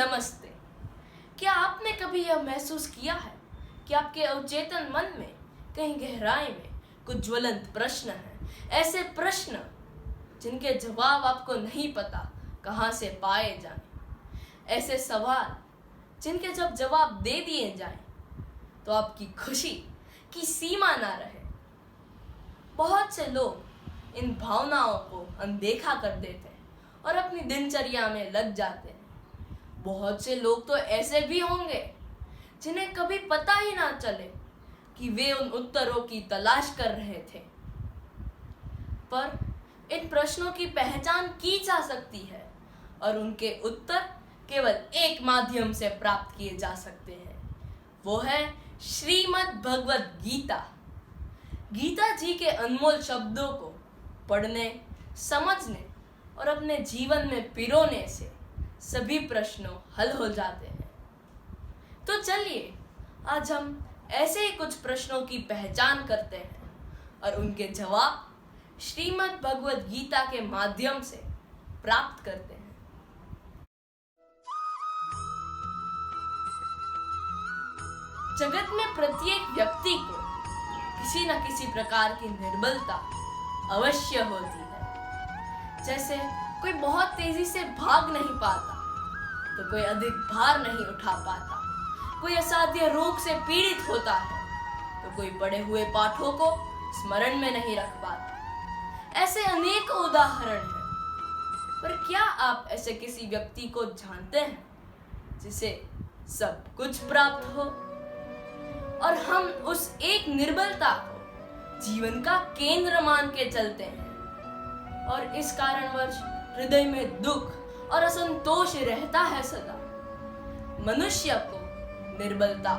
नमस्ते। क्या आपने कभी यह महसूस किया है कि आपके अवचेतन मन में कहीं गहराई में कुछ ज्वलंत प्रश्न हैं, ऐसे प्रश्न जिनके जवाब आपको नहीं पता कहाँ से पाए जाएं, ऐसे सवाल जिनके जब जवाब दे दिए जाएं तो आपकी खुशी की सीमा ना रहे। बहुत से लोग इन भावनाओं को अनदेखा कर देते हैं और अपनी दिनचर्या में लग जाते हैं। बहुत से लोग तो ऐसे भी होंगे जिन्हें कभी पता ही ना चले कि वे उन उत्तरों की तलाश कर रहे थे। पर इन प्रश्नों की पहचान की जा सकती है और उनके उत्तर केवल एक माध्यम से प्राप्त किए जा सकते हैं, वो है श्रीमद् भगवद गीता। गीता जी के अनमोल शब्दों को पढ़ने, समझने और अपने जीवन में पिरोने से सभी प्रश्नों हल हो जाते हैं। तो चलिए आज हम ऐसे ही कुछ प्रश्नों की पहचान करते हैं और उनके जवाब श्रीमद् भगवद गीता के माध्यम से प्राप्त करते हैं। जगत में प्रत्येक व्यक्ति को किसी न किसी प्रकार की निर्बलता अवश्य होती है। जैसे कोई बहुत तेजी से भाग नहीं पाता, तो कोई अधिक भार नहीं उठा पाता, कोई असाध्य रोग से पीड़ित होता है, तो कोई पढ़े हुए पाठों को स्मरण में नहीं रख पाता। ऐसे अनेक उदाहरण हैं। पर क्या आप ऐसे किसी व्यक्ति को जानते हैं जिसे सब कुछ प्राप्त हो और हम उस एक निर्बलता को जीवन का केंद्र मान के चलते हैं और इस कारणवश हृदय में दुख और असंतोष रहता है सदा। मनुष्य को निर्बलता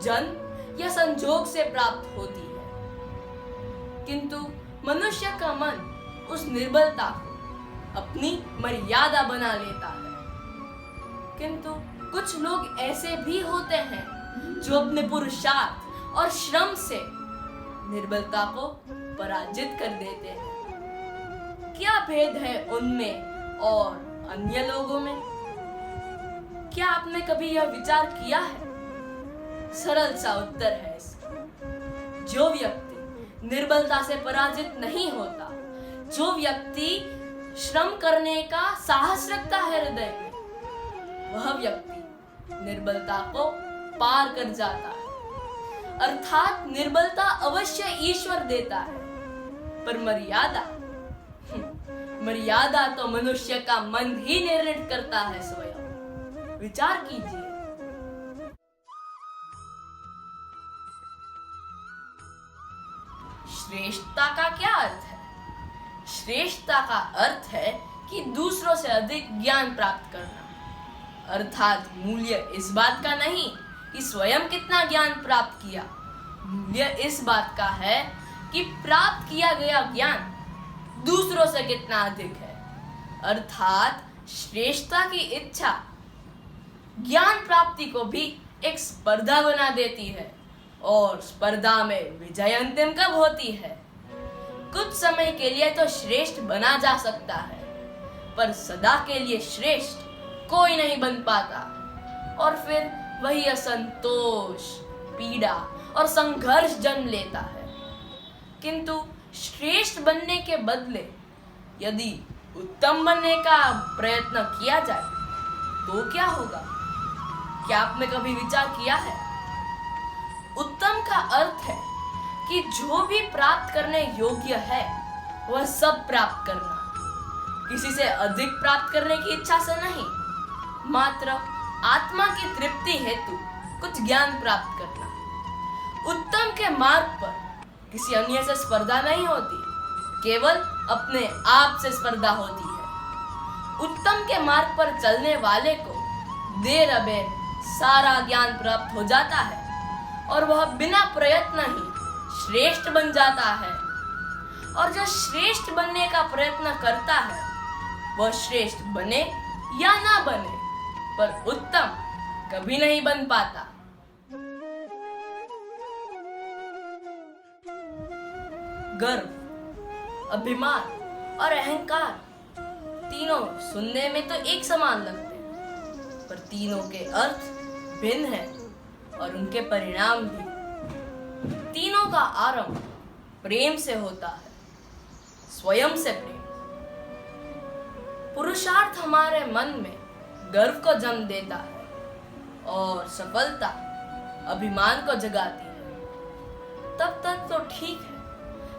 जन्म या संजोग से प्राप्त होती है, किंतु मनुष्य का मन उस निर्बलता को अपनी मर्यादा बना लेता है। किंतु कुछ लोग ऐसे भी होते हैं जो अपने पुरुषार्थ और श्रम से निर्बलता को पराजित कर देते हैं। क्या भेद है उनमें और अन्य लोगों में? क्या आपने कभी यह विचार किया है? सरल सा उत्तर है इसका। जो व्यक्ति निर्बलता से पराजित नहीं होता, जो व्यक्ति श्रम करने का साहस रखता है हृदय में, वह व्यक्ति निर्बलता को पार कर जाता है। अर्थात निर्बलता अवश्य ईश्वर देता है, पर मर्यादा तो मनुष्य का मन ही निर्णय करता है स्वयं। विचार कीजिए। श्रेष्ठता का क्या अर्थ है? श्रेष्ठता का अर्थ है कि दूसरों से अधिक ज्ञान प्राप्त करना। अर्थात मूल्य इस बात का नहीं कि स्वयं कितना ज्ञान प्राप्त किया, मूल्य इस बात का है कि प्राप्त किया गया ज्ञान दूसरों से कितना अधिक है। अर्थात श्रेष्ठता की इच्छा ज्ञान प्राप्ति को भी एक स्पर्धा बना देती है और स्पर्धा में विजय अंतिम कब होती है? कुछ समय के लिए तो श्रेष्ठ बना जा सकता है, पर सदा के लिए श्रेष्ठ कोई नहीं बन पाता और फिर वही असंतोष, पीड़ा और संघर्ष जन्म लेता है। किंतु श्रेष्ठ बनने के बदले यदि उत्तम बनने का प्रयत्न किया जाए तो क्या होगा? क्या आपने कभी विचार किया है? उत्तम का अर्थ है कि जो भी प्राप्त करने योग्य है वह सब प्राप्त करना, किसी से अधिक प्राप्त करने की इच्छा से नहीं, मात्र आत्मा की तृप्ति हेतु कुछ ज्ञान प्राप्त करना। उत्तम के मार्ग पर किसी अन्य से स्पर्धा नहीं होती, केवल अपने आप से स्पर्धा होती है। उत्तम के मार्ग पर चलने वाले को देर अबेर सारा ज्ञान प्राप्त हो जाता है और वह बिना प्रयत्न ही श्रेष्ठ बन जाता है। और जो श्रेष्ठ बनने का प्रयत्न करता है वह श्रेष्ठ बने या ना बने, पर उत्तम कभी नहीं बन पाता। गर्व, अभिमान और अहंकार तीनों सुनने में तो एक समान लगते हैं, पर तीनों के अर्थ भिन्न हैं और उनके परिणाम भी। तीनों का आरंभ प्रेम से होता है, स्वयं से प्रेम। पुरुषार्थ हमारे मन में गर्व को जन्म देता है और सफलता अभिमान को जगाती है। तब तक तो ठीक है,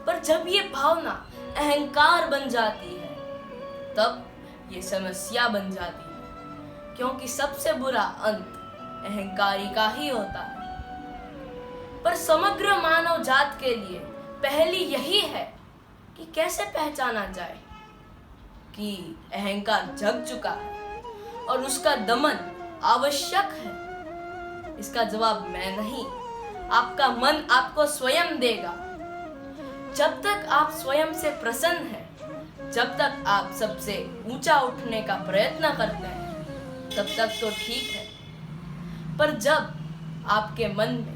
पर जब ये भावना अहंकार बन जाती है तब ये समस्या बन जाती है, क्योंकि सबसे बुरा अंत अहंकारी का ही होता है। पर समग्र मानव जात के लिए पहली यही है कि कैसे पहचाना जाए कि अहंकार जग चुका है और उसका दमन आवश्यक है। इसका जवाब मैं नहीं, आपका मन आपको स्वयं देगा। जब तक आप स्वयं से प्रसन्न हैं, जब तक आप सबसे ऊंचा उठने का प्रयत्न करते हैं, तब तक तो ठीक है। पर जब आपके मन में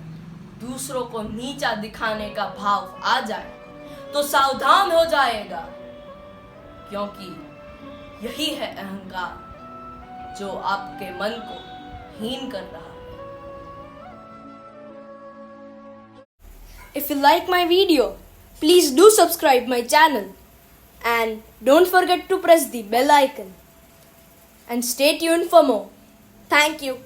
दूसरों को नीचा दिखाने का भाव आ जाए तो सावधान हो जाएगा, क्योंकि यही है अहंकार जो आपके मन को हीन कर रहा है। If you like my video, please do subscribe my channel and don't forget to press the bell icon and stay tuned for more. Thank you.